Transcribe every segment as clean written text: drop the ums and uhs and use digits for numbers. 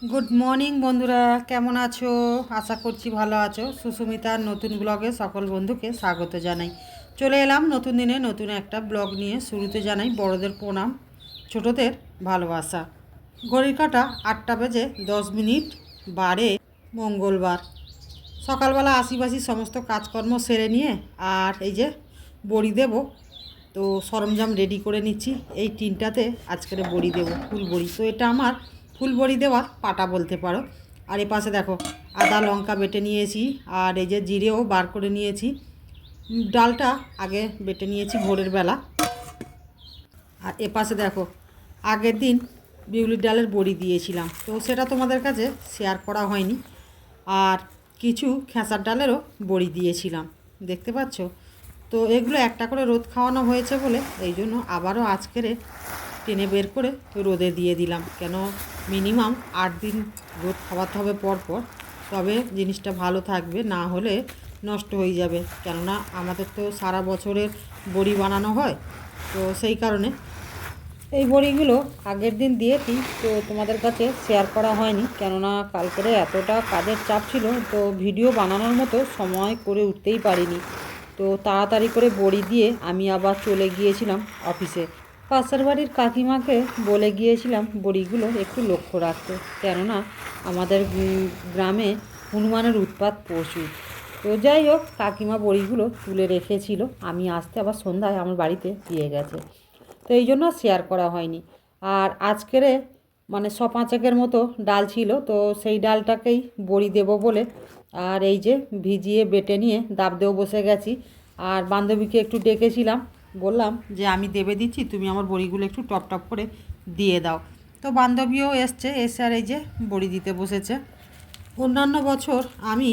Good morning বন্ধুরা, কেমন আছো? আশা করছি ভালো আছো। সুস্মিতার নতুন ব্লগে সকল বন্ধুকে স্বাগত জানাই। চলে এলাম নতুন দিনে নতুন একটা ব্লগ নিয়ে। শুরুতে জানাই বড়দের প্রণাম, ছোটদের ভালোবাসা। ঘড়ির কাঁটা 8:10 বারে মঙ্গলবার সকালবেলা আশিপাশি সমস্ত কাজকর্ম সেরে নিয়ে আর এই যে বড়ি দেব, তো সরঞ্জাম রেডি করে নিচ্ছি। এই টিনটাতে আজকের বড়ি দেবো, ফুল বড়ি। তো এটা আমার ফুল বড়ি দেওয়ার পাটা বলতে পারো। আর এ পাশে দেখো আদা লঙ্কা বেটে নিয়েছি, আর এই যে জিরেও বার করে নিয়েছি। ডালটা আগে বেটে নিয়েছি ভোরের বেলা। আর এ পাশে দেখো আগের দিন বিউলির ডালের বড়ি দিয়েছিলাম, তো সেটা তোমাদের কাছে শেয়ার করা হয়নি। আর কিছু খেসার ডালেরও বড়ি দিয়েছিলাম, দেখতে পাচ্ছ। তো এগুলো একটা করে রোদ খাওয়ানো হয়েছে বলে এই জন্য আবারও আজকের টেনে বের করে রোদে দিয়ে দিলাম। কেন মিনিমাম 8 দিন রোদ খাওয়াতে হবে পর পর, তবে জিনিসটা ভালো থাকবে, না হলে নষ্ট হয়ে যাবে। কেননা আমাদের তো সারা বছরের বড়ি বানানো হয়, তো সেই কারণে এই বড়িগুলো আগের দিন দিয়েছি, তো তোমাদের কাছে শেয়ার করা হয়নি। কেননা কালকের এতটা কাজের চাপ ছিল, তো ভিডিও বানানোর মতো সময় করে উঠতেই পারিনি। তো তাড়াতাড়ি করে বড়ি দিয়ে আমি আবার চলে গিয়েছিলাম অফিসে। পাশের বাড়ির কাকিমাকে বলে গিয়েছিলাম বড়িগুলো একটু লক্ষ্য রাখতে, কেননা আমাদের গ্রামে হনুমানের উৎপাত প্রচুর। তো যাই হোক, কাকিমা বড়িগুলো তুলে রেখেছিল, আমি আসতে আবার সন্ধ্যায় আমার বাড়িতে দিয়ে গেছে, তো এই জন্য শেয়ার করা হয়নি। আর আজকের মানে পাঁচেকের মতো ডাল ছিল, তো সেই ডালটাকেই বড়ি দেব বলে আর এই যে ভিজিয়ে বেটে নিয়ে দাব দেও বসে গেছি। আর বান্ধবীকে একটু ডেকেছিলাম, বললাম যে আমি দেবে দিচ্ছি, তুমি আমার বড়িগুলো একটু টপ টপ করে দিয়ে দাও। তো বান্ধবীও এসছে, এসে আর এই যে বড়ি দিতে বসেছে। অন্যান্য বছর আমি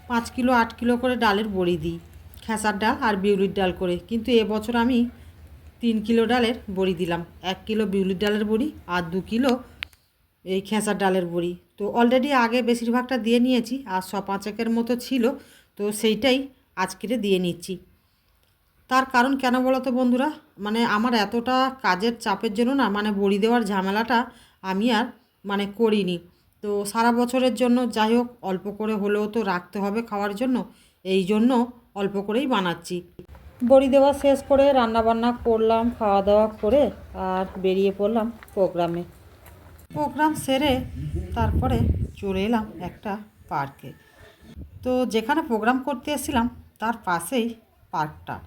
5 কিলো 8 কিলো করে ডালের বড়ি দিই, খেসার ডাল আর বিউলির ডাল করে। কিন্তু এবছর আমি 3 কিলো ডালের বড়ি দিলাম, 1 কিলো বিউলির ডালের বড়ি আর 2 কিলো এই খেসার ডালের বড়ি। তো অলরেডি আগে বেশিরভাগটা দিয়ে নিয়েছি, আর পাঁচেকের মতো ছিল, তো সেইটাই আজকের দিয়ে নিচ্ছি। তার কারণ কেন বলো তো বন্ধুরা, মানে আমার এতটা কাজের চাপের জন্য না, মানে বড়ি দেওয়ার ঝামেলাটা আমি আর মানে করিনি। তো সারা বছরের জন্য যাই হোক অল্প করে হলেও তো রাখতে হবে খাওয়ার জন্য, এই জন্য অল্প করেই বানাচ্ছি। বড়ি দেওয়া শেষ করে রান্নাবান্না করলাম, খাওয়া দাওয়া করে আর বেরিয়ে পড়লাম প্রোগ্রামে। প্রোগ্রাম সেরে তারপরে চলে এলাম একটা পার্কে। তো যেখানে প্রোগ্রাম করতে এসেছিলাম তার পাশেই পার্কটা।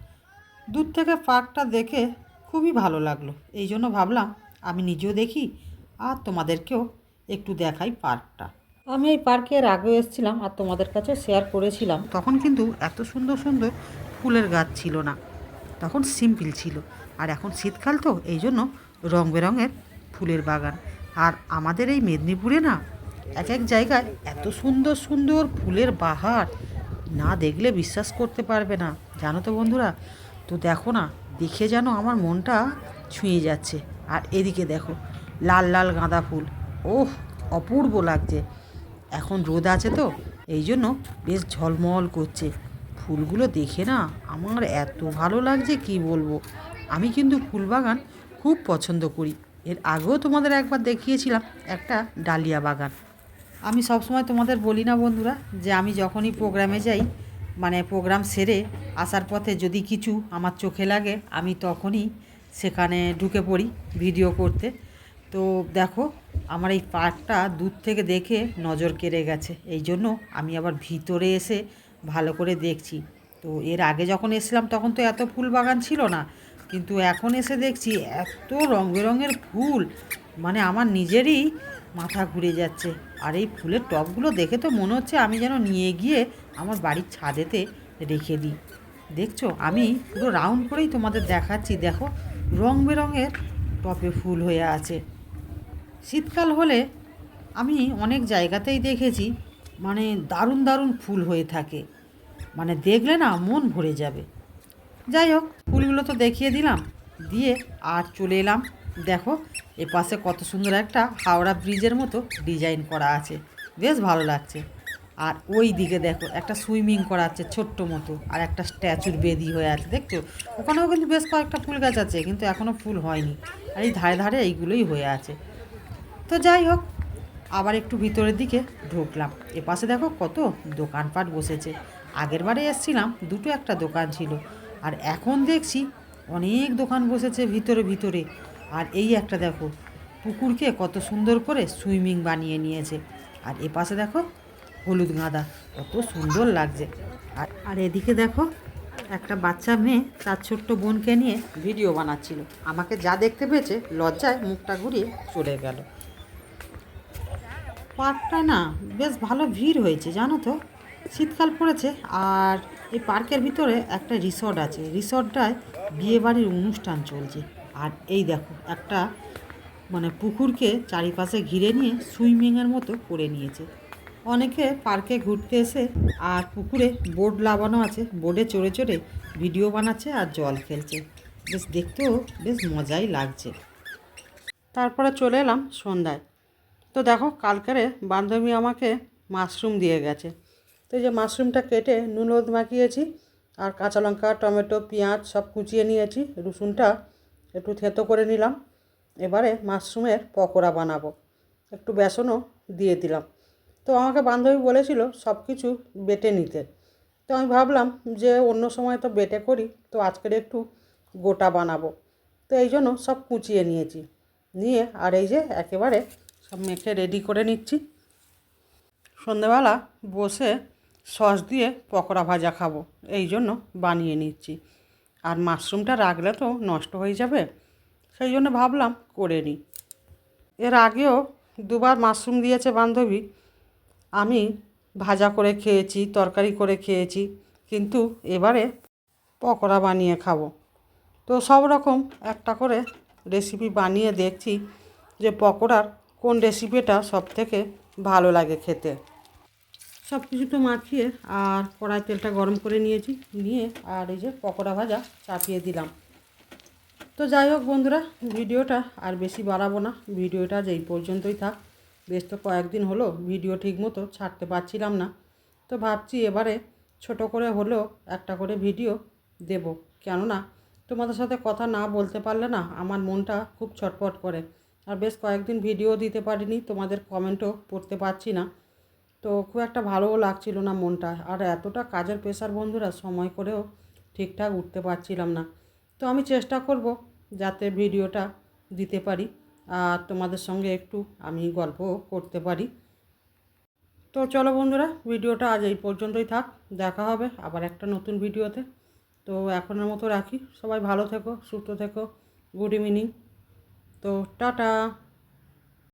দূর থেকে পার্কটা দেখে খুবই ভালো লাগলো, এই জন্য ভাবলাম আমি নিজেও দেখি আর তোমাদেরকেও একটু দেখাই পার্কটা। আমি এই পার্কে এর আগেও এসেছিলাম আর তোমাদের কাছে শেয়ার করেছিলাম, তখন কিন্তু এত সুন্দর সুন্দর ফুলের গাছ ছিল না, তখন সিম্পল ছিল। আর এখন শীতকাল তো এই জন্য রং বেরঙের ফুলের বাগান। আর আমাদের এই মেদিনীপুরে না এক এক জায়গায় এত সুন্দর সুন্দর ফুলের বাহার, না দেখলে বিশ্বাস করতে পারবে না, জানো তো বন্ধুরা। তো দেখো না, দেখে যেন আমার মনটা ছুঁয়ে যাচ্ছে। আর এদিকে দেখো লাল লাল গাঁদা ফুল, ওহ অপূর্ব লাগছে। এখন রোদ আছে তো এই জন্য বেশ ঝলমল করছে। ফুলগুলো দেখে না আমার এত ভালো লাগছে কি বলবো। আমি কিন্তু ফুল বাগান খুব পছন্দ করি। এর আগেও তোমাদের একবার দেখিয়েছিলাম একটা ডালিয়া বাগান। আমি সবসময় তোমাদের বলি না বন্ধুরা, যে আমি যখনই প্রোগ্রামে যাই, মানে প্রোগ্রাম সেরে আসার পথে যদি কিছু আমার চোখে লাগে আমি তখনই সেখানে ঢুকে পড়ি ভিডিও করতে। তো দেখো আমার এই পার্কটা দূর থেকে দেখে নজর কেড়ে গেছে, এই জন্য আমি আবার ভিতরে এসে ভালো করে দেখছি। তো এর আগে যখন এসেছিলাম তখন তো এত ফুল বাগান ছিল না, কিন্তু এখন এসে দেখছি এত রং বেরঙের ফুল, মানে আমার নিজেরই মাথা ঘুরে যাচ্ছে। আর এই ফুলের টবগুলো দেখে তো মনে হচ্ছে আমি যেন নিয়ে গিয়ে আমার বাড়ির ছাদেতে রেখে দিই। দেখছো আমি পুরো রাউন্ড করেই তোমাদের দেখাচ্ছি, দেখো রং বেরঙের টবে ফুল হয়ে আছে। শীতকাল হলে আমি অনেক জায়গাতেই দেখেছি, মানে দারুণ দারুণ ফুল হয়ে থাকে, মানে দেখলে না মন ভরে যাবে। যাই হোক, ফুলগুলো তো দেখিয়ে দিলাম, দিয়ে আর চলে এলাম। দেখো এ পাশে কত সুন্দর একটা হাওড়া ব্রিজের মতো ডিজাইন করা আছে, বেশ ভালো লাগছে। আর ওই দিকে দেখো একটা সুইমিং করা আছে ছোট্ট মতো, আর একটা স্ট্যাচুর বেদি হয়ে আছে, দেখছো ওখানেও কিন্তু বেশ কয়েকটা ফুল গাছ আছে, কিন্তু এখনও ফুল হয়নি। আর এই ধারে ধারে এইগুলোই হয়ে আছে। তো যাই হোক, আবার একটু ভিতরের দিকে ঢুকলাম। এপাশে দেখো কত দোকানপাট বসেছে। আগের বারে এসেছিলাম দুটো একটা দোকান ছিল, আর এখন দেখছি অনেক দোকান বসেছে ভিতরে ভিতরে। আর এই একটা দেখো পুকুরকে কত সুন্দর করে সুইমিং বানিয়ে নিয়েছে। আর এপাশে দেখো হলুদ গাঁদা কত সুন্দর লাগছে। আর এদিকে দেখো একটা বাচ্চা মেয়ে তার ছোট্ট বোনকে নিয়ে ভিডিও বানাচ্ছিল। আমাকে যা দেখতে পেয়েছে লজ্জায় মুখটা ঘুরিয়ে চলে গেল। পার্কটা না বেশ ভালো ভিড় হয়েছে জানো তো, শীতকাল পড়েছে। আর এই পার্কের ভিতরে একটা রিসর্ট আছে, রিসর্টটায় বিয়েবাড়ির অনুষ্ঠান চলছে। আর এই দেখো একটা পুকুরকে চারিপাশে ঘিরে নিয়ে সুইমিংয়ের মতো করে নিয়েছে। অনেকে পার্কে ঘুরতে এসে আর পুকুরে বোর্ড লাগানো আছে, বোর্ডে চড়ে চড়ে ভিডিও বানাচ্ছে আর জল খেলছে। বেশ দেখতেও বেশ মজাই লাগছে। তারপরে চলে এলাম সন্ধ্যায়। তো দেখো কালকেরে বান্ধবী আমাকে মাশরুম দিয়ে গেছে। তো এই যে মাশরুমটা কেটে নুন হলুদ মাখিয়েছি, আর কাঁচা লঙ্কা টমেটো পেঁয়াজ সব কুচিয়ে নিয়েছি, রসুনটা একটু থেতো করে নিলাম। এবারে মাশরুমের পকোড়া বানাবো, একটু বেসনও দিয়ে দিলাম। তো আমাকে বান্ধবী বলেছিল সব কিছু বেটে নিতে। তো আমি ভাবলাম যে অন্য সময় তো বেটে করি, তো আজকের একটু গোটা বানাবো। তো এই জন্য সব কুচিয়ে নিয়েছি, নিয়ে আর এই যে একেবারে সব মেখে রেডি করে নিচ্ছি। সন্ধেবেলা বসে সস দিয়ে পকোড়া ভাজা খাবো, এই জন্য বানিয়ে নিচ্ছি। আর মাশরুমটা রাখলে তো নষ্ট হয়ে যাবে, সেই জন্য ভাবলাম করে নিই। এর আগেও দুবার মাশরুম দিয়েছে বান্ধবী, আমি ভাজা করে খেয়েছি, তরকারি করে খেয়েছি, কিন্তু এবারে পকোড়া বানিয়ে খাবো। তো সব রকম একটা করে রেসিপি বানিয়ে দেখছি যে পকোড়ার কোন রেসিপিটা সবথেকে ভালো লাগে খেতে। সব কিছু তো মাখিয়ে আর কড়াই তেলটা গরম করে নিয়েছি, নিয়ে আর এই যে পকোড়া ভাজা চাপিয়ে দিলাম। তো যাই হোক বন্ধুরা, ভিডিওটা আর বেশি বাড়াবো না, ভিডিওটা আজ এই পর্যন্তই থাক। বেশ তো কয়েকদিন হলো ভিডিও ঠিক মতো ছাড়তে পারছিলাম না, তো ভাবছি এবারে ছোট করে হলেও একটা করে ভিডিও দেব। কেননা তোমাদের সাথে কথা না বলতে পারলে না আমার মনটা খুব ছটফট করে। আর বেশ কয়েকদিন ভিডিও দিতে পারিনি, তোমাদের কমেন্টও পড়তে পারছি না, তো খুব একটা ভালোও লাগছিল না মনটা। আর এতটা কাজের প্রেশার বন্ধুরা, সময় করেও ঠিকঠাক উঠতে পারছিলাম না। তো আমি চেষ্টা করব যাতে ভিডিওটা দিতে পারি আর তোমাদের সঙ্গে একটু আমি গল্পও করতে পারি। তো চলো বন্ধুরা, ভিডিওটা আজ এই পর্যন্তই থাক, দেখা হবে আবার একটা নতুন ভিডিওতে। তো এখনের মতো রাখি, সবাই ভালো থেকো, সুস্থ থেকো, গুড ইভিনিং, তো টাটা।